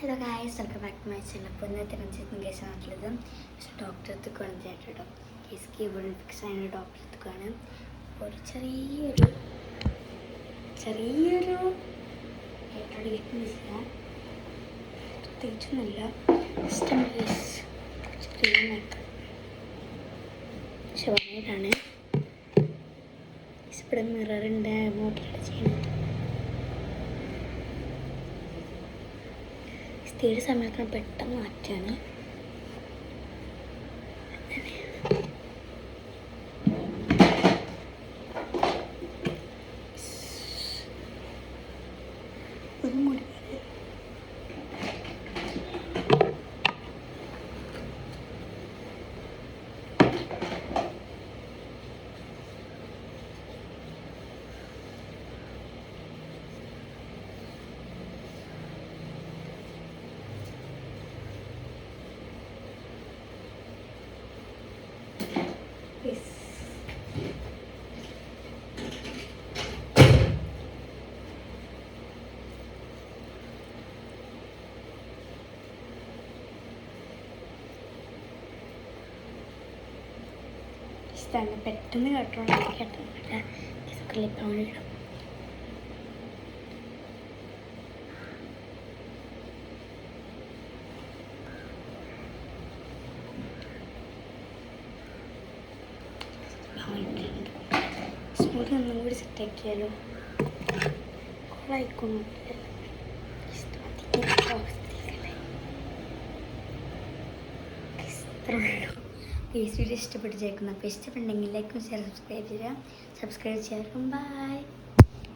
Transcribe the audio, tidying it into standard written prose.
Hello guys, welcome back to my channel. അപ്പോൾ ഇന്നത്തെ കേസാണുള്ളത്. പക്ഷേ ഡോക്ടറെ അടുത്തേക്കാണ് കേട്ടോ. കേസ് കീബോർഡ് ഫിക്സ് ആയ ഡോക്ടറെ അടുത്തേക്കാണ്. അപ്പോൾ ഒരു ചെറിയൊരു പ്രത്യേകിച്ചൊന്നുമില്ല. പക്ഷെ വന്നിട്ടാണ് ഇവിടെ മിററിൻ്റെ മോട്ടർ ചെയ്യുന്നത്. ഏത് സമയത്താണ് പെട്ടെന്ന് മാറ്റാണ്. ഒരു മുടി തന്നെ പെട്ടെന്ന് കേട്ടോണ്ട് കേട്ടില്ല. കുക്കറിലിപ്പോൾ ഇടും. സ്മൂത്ത് ഒന്നും കൂടി സെറ്റാക്കിയാലോ കൊളായിക്കൊന്നുമില്ല. ഈ വീഡിയോ ഇഷ്ടപ്പെട്ട് ചേർക്കുന്നു. അപ്പോൾ ഇഷ്ടപ്പെട്ടെങ്കിൽ ലൈക്കും ഷെയർ സബ്സ്ക്രൈബ് ചെയ്യാം. ബൈ.